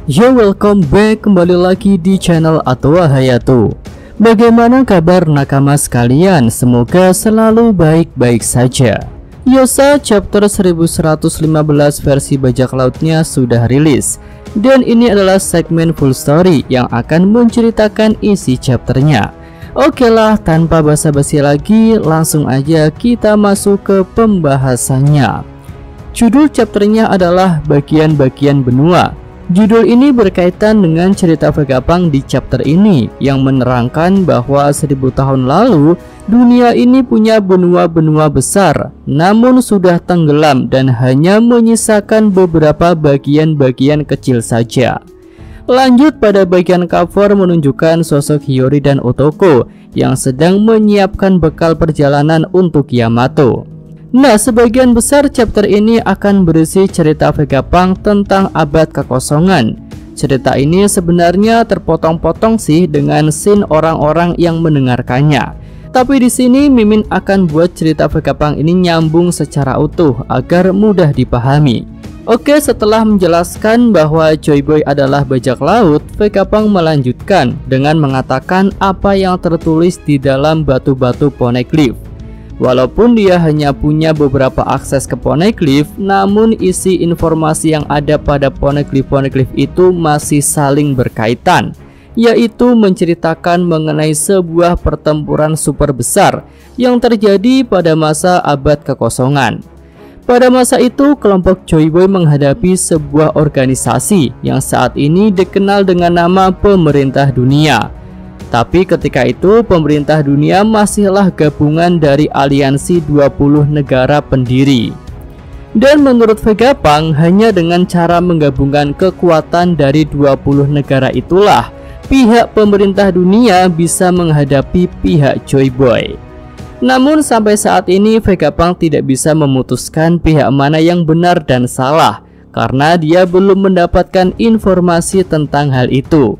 Yo, welcome back, kembali lagi di channel Atwa Hayato. Bagaimana kabar nakama sekalian? Semoga selalu baik-baik saja. Yosa chapter 1115 versi bajak lautnya sudah rilis, dan ini adalah segmen full story yang akan menceritakan isi chapternya. Oke lah, tanpa basa-basi lagi, langsung aja kita masuk ke pembahasannya. Judul chapternya adalah bagian-bagian benua. Judul ini berkaitan dengan cerita Vegapunk di chapter ini yang menerangkan bahwa 1000 tahun lalu dunia ini punya benua-benua besar, namun sudah tenggelam dan hanya menyisakan beberapa bagian-bagian kecil saja. Lanjut pada bagian cover menunjukkan sosok Hiyori dan Otoko yang sedang menyiapkan bekal perjalanan untuk Yamato. Nah, sebagian besar chapter ini akan berisi cerita Vegapunk tentang abad kekosongan. Cerita ini sebenarnya terpotong-potong sih dengan scene orang-orang yang mendengarkannya. Tapi di sini Mimin akan buat cerita Vegapunk ini nyambung secara utuh agar mudah dipahami. Oke, setelah menjelaskan bahwa Joy Boy adalah bajak laut, Vegapunk melanjutkan dengan mengatakan apa yang tertulis di dalam batu-batu Poneglyph. Walaupun dia hanya punya beberapa akses ke Poneglyph, namun isi informasi yang ada pada Poneglyph itu masih saling berkaitan, yaitu menceritakan mengenai sebuah pertempuran super besar yang terjadi pada masa abad kekosongan. Pada masa itu, kelompok Joy Boy menghadapi sebuah organisasi yang saat ini dikenal dengan nama Pemerintah Dunia. Tapi ketika itu pemerintah dunia masihlah gabungan dari aliansi 20 negara pendiri. Dan menurut Vegapunk, hanya dengan cara menggabungkan kekuatan dari 20 negara itulah pihak pemerintah dunia bisa menghadapi pihak Joy Boy. Namun sampai saat ini Vegapunk tidak bisa memutuskan pihak mana yang benar dan salah karena dia belum mendapatkan informasi tentang hal itu.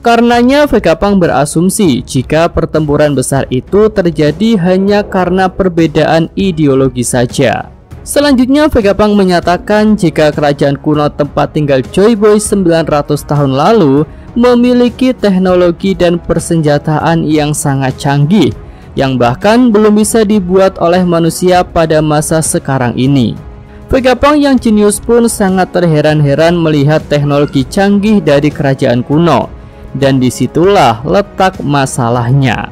Karenanya Vegapunk berasumsi jika pertempuran besar itu terjadi hanya karena perbedaan ideologi saja. Selanjutnya Vegapunk menyatakan jika kerajaan kuno tempat tinggal Joy Boy 900 tahun lalu memiliki teknologi dan persenjataan yang sangat canggih yang bahkan belum bisa dibuat oleh manusia pada masa sekarang ini. Vegapunk yang jenius pun sangat terheran-heran melihat teknologi canggih dari kerajaan kuno. Dan disitulah letak masalahnya.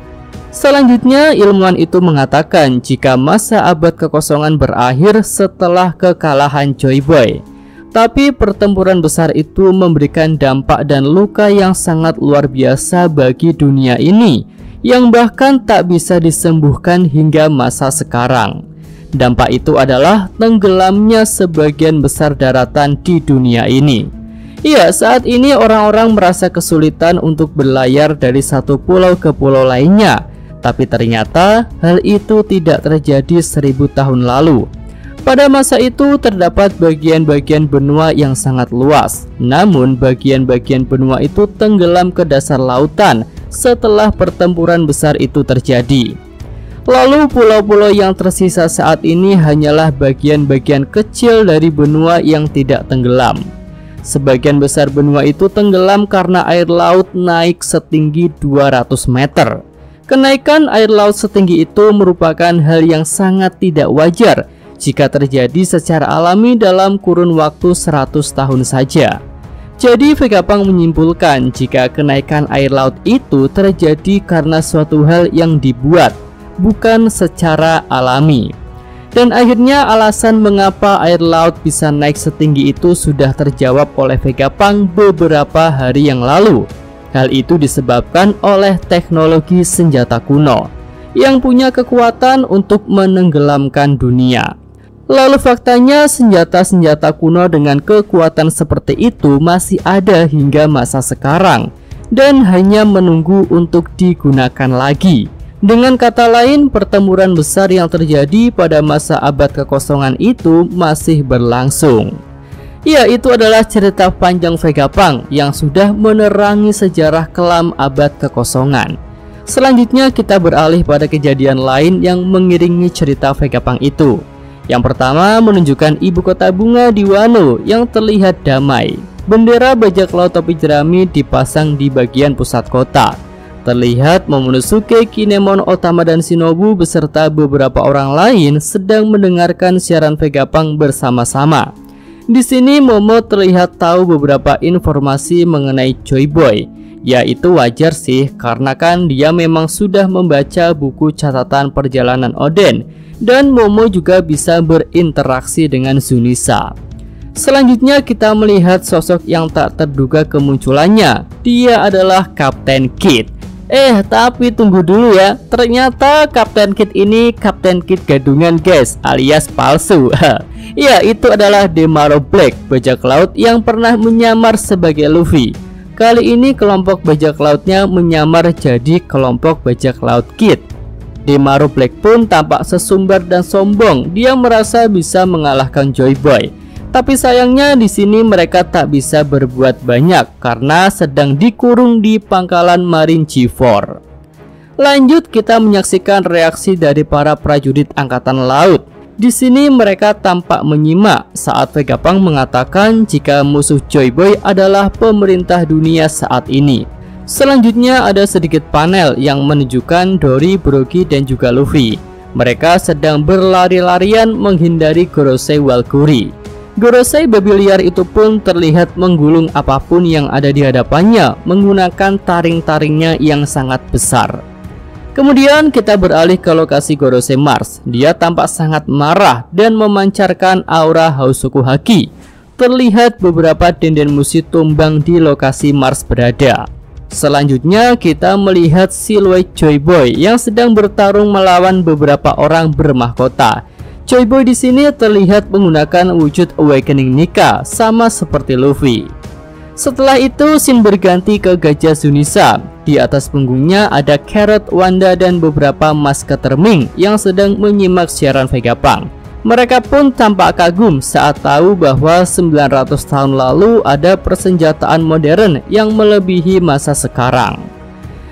Selanjutnya ilmuwan itu mengatakan jika masa abad kekosongan berakhir setelah kekalahan Joy Boy. Tapi pertempuran besar itu memberikan dampak dan luka yang sangat luar biasa bagi dunia ini, yang bahkan tak bisa disembuhkan hingga masa sekarang. Dampak itu adalah tenggelamnya sebagian besar daratan di dunia ini. Iya, saat ini orang-orang merasa kesulitan untuk berlayar dari satu pulau ke pulau lainnya. Tapi ternyata hal itu tidak terjadi 1000 tahun lalu. Pada masa itu terdapat bagian-bagian benua yang sangat luas. Namun bagian-bagian benua itu tenggelam ke dasar lautan setelah pertempuran besar itu terjadi. Lalu pulau-pulau yang tersisa saat ini hanyalah bagian-bagian kecil dari benua yang tidak tenggelam. Sebagian besar benua itu tenggelam karena air laut naik setinggi 200 meter. Kenaikan air laut setinggi itu merupakan hal yang sangat tidak wajar jika terjadi secara alami dalam kurun waktu 100 tahun saja. Jadi Vegapunk menyimpulkan jika kenaikan air laut itu terjadi karena suatu hal yang dibuat, bukan secara alami. Dan akhirnya alasan mengapa air laut bisa naik setinggi itu sudah terjawab oleh Vegapunk beberapa hari yang lalu. Hal itu disebabkan oleh teknologi senjata kuno yang punya kekuatan untuk menenggelamkan dunia. Lalu faktanya senjata-senjata kuno dengan kekuatan seperti itu masih ada hingga masa sekarang dan hanya menunggu untuk digunakan lagi. Dengan kata lain, pertempuran besar yang terjadi pada masa abad kekosongan itu masih berlangsung. Ya, itu adalah cerita panjang Vegapunk yang sudah menerangi sejarah kelam abad kekosongan. Selanjutnya kita beralih pada kejadian lain yang mengiringi cerita Vegapunk itu. Yang pertama menunjukkan ibu kota bunga di Wano yang terlihat damai. Bendera bajak laut topi jerami dipasang di bagian pusat kota. Terlihat Momonosuke, Kinemon, Otama, dan Shinobu beserta beberapa orang lain sedang mendengarkan siaran Vegapunk bersama-sama. Di sini Momo terlihat tahu beberapa informasi mengenai Joy Boy. Ya itu wajar sih, karena kan dia memang sudah membaca buku catatan perjalanan Oden, dan Momo juga bisa berinteraksi dengan Zunisa. Selanjutnya kita melihat sosok yang tak terduga kemunculannya. Dia adalah Kapten Kid. Tapi tunggu dulu ya. Ternyata Kapten Kid ini Kapten Kid gadungan guys, alias palsu. Ya, itu adalah Demaro Black, bajak laut yang pernah menyamar sebagai Luffy. Kali ini kelompok bajak lautnya menyamar jadi kelompok bajak laut Kid. Demaro Black pun tampak sesumbar dan sombong. Dia merasa bisa mengalahkan Joy Boy. Tapi sayangnya di sini mereka tak bisa berbuat banyak karena sedang dikurung di pangkalan Marine G4. Lanjut kita menyaksikan reaksi dari para prajurit angkatan laut. Di sini mereka tampak menyimak saat Vegapunk mengatakan jika musuh Joy Boy adalah pemerintah dunia saat ini. Selanjutnya ada sedikit panel yang menunjukkan Dory, Brogy, dan juga Luffy. Mereka sedang berlari-larian menghindari Gorosei Walkuri. Gorosei babi liar itu pun terlihat menggulung apapun yang ada di hadapannya menggunakan taring-taringnya yang sangat besar. Kemudian kita beralih ke lokasi Gorosei Mars. Dia tampak sangat marah dan memancarkan aura Hausoku Haki. Terlihat beberapa denden musuh tumbang di lokasi Mars berada. Selanjutnya kita melihat siluet Joy Boy yang sedang bertarung melawan beberapa orang bermahkota. Joy Boy di sini terlihat menggunakan wujud Awakening Nika sama seperti Luffy. Setelah itu scene berganti ke Gajah Zunisa. Di atas punggungnya ada Carrot, Wanda, dan beberapa masketer Ming yang sedang menyimak siaran Vegapunk. Mereka pun tampak kagum saat tahu bahwa 900 tahun lalu ada persenjataan modern yang melebihi masa sekarang.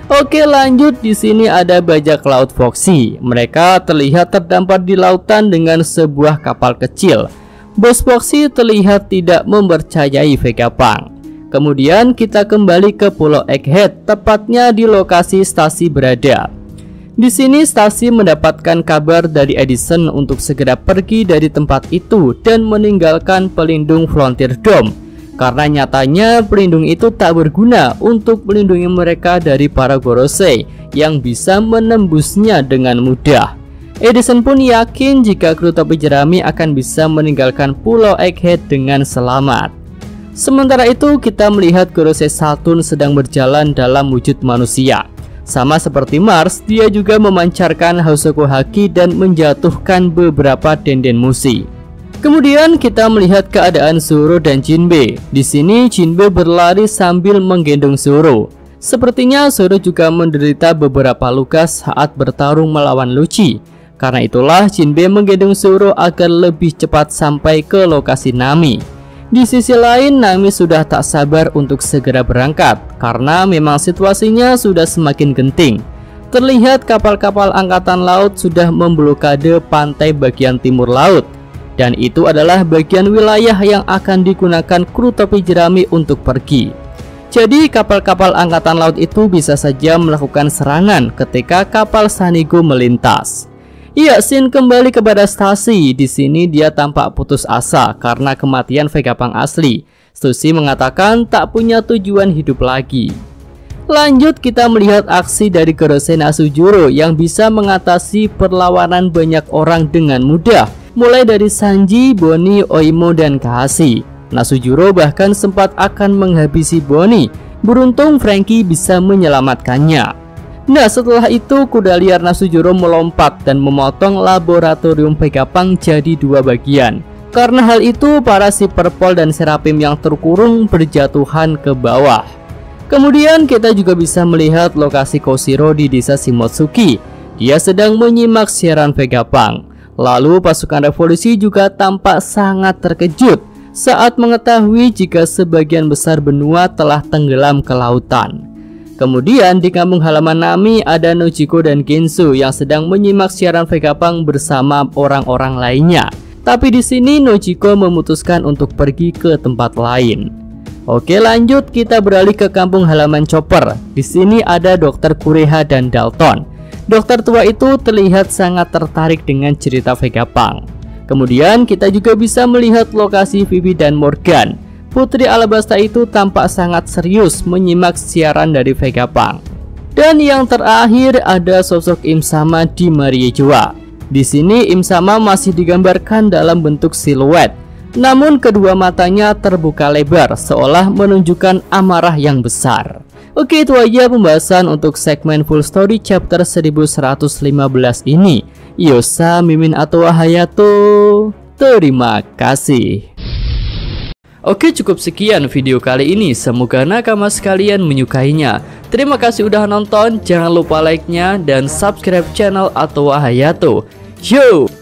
Oke, lanjut. Di sini ada bajak laut Foxy. Mereka terlihat terdampar di lautan dengan sebuah kapal kecil. Bos Foxy terlihat tidak mempercayai Vegapunk. Kemudian kita kembali ke Pulau Egghead, tepatnya di lokasi Stacy berada. Di sini Stacy mendapatkan kabar dari Edison untuk segera pergi dari tempat itu dan meninggalkan pelindung Frontier Dome. Karena nyatanya pelindung itu tak berguna untuk melindungi mereka dari para Gorosei yang bisa menembusnya dengan mudah. Edison pun yakin jika kru topi jerami akan bisa meninggalkan Pulau Egghead dengan selamat. Sementara itu kita melihat Gorosei Saturn sedang berjalan dalam wujud manusia. Sama seperti Mars, dia juga memancarkan Hausoku Haki dan menjatuhkan beberapa denden musuh. Kemudian kita melihat keadaan Zoro dan Jinbe. Di sini Jinbe berlari sambil menggendong Zoro. Sepertinya Zoro juga menderita beberapa luka saat bertarung melawan Lucci. Karena itulah Jinbe menggendong Zoro agar lebih cepat sampai ke lokasi Nami. Di sisi lain Nami sudah tak sabar untuk segera berangkat karena memang situasinya sudah semakin genting. Terlihat kapal-kapal angkatan laut sudah memblokade pantai bagian timur laut. Dan itu adalah bagian wilayah yang akan digunakan kru topi jerami untuk pergi. Jadi kapal-kapal angkatan laut itu bisa saja melakukan serangan ketika kapal Sanigo melintas. Iya, scene kembali kepada Stacy. Di sini dia tampak putus asa karena kematian Vegapunk asli. Stacy mengatakan tak punya tujuan hidup lagi. Lanjut kita melihat aksi dari Gorosei Nasujuro yang bisa mengatasi perlawanan banyak orang dengan mudah. Mulai dari Sanji, Bonnie, Oimo, dan Kahashi. Nasujuro bahkan sempat akan menghabisi Bonnie. Beruntung Franky bisa menyelamatkannya. Nah, setelah itu kuda liar Nasujuro melompat dan memotong laboratorium Vegapunk jadi dua bagian. Karena hal itu, para si Purple dan Serapim yang terkurung berjatuhan ke bawah. Kemudian kita juga bisa melihat lokasi Koshiro di desa Shimotsuki. Dia sedang menyimak siaran Vegapunk. Lalu pasukan revolusi juga tampak sangat terkejut saat mengetahui jika sebagian besar benua telah tenggelam ke lautan. Kemudian di kampung halaman Nami ada Nojiko dan Gensu yang sedang menyimak siaran Vegapunk bersama orang-orang lainnya. Tapi di sini Nojiko memutuskan untuk pergi ke tempat lain. Oke, lanjut kita beralih ke kampung halaman Chopper. Di sini ada Dr. Kureha dan Dalton. Dokter tua itu terlihat sangat tertarik dengan cerita Vegapunk. Kemudian kita juga bisa melihat lokasi Vivi dan Morgan. Putri Alabasta itu tampak sangat serius menyimak siaran dari Vegapunk. Dan yang terakhir ada sosok Im Sama di Mariejoa. Di sini Im Sama masih digambarkan dalam bentuk siluet. Namun kedua matanya terbuka lebar seolah menunjukkan amarah yang besar. Oke, itu aja pembahasan untuk segmen full story chapter 1115 ini. Yosa, Mimin, atau Hayato. Terima kasih. Oke, cukup sekian video kali ini. Semoga nakama sekalian menyukainya. Terima kasih udah nonton. Jangan lupa like-nya dan subscribe channel Atwa Hayato. Yo!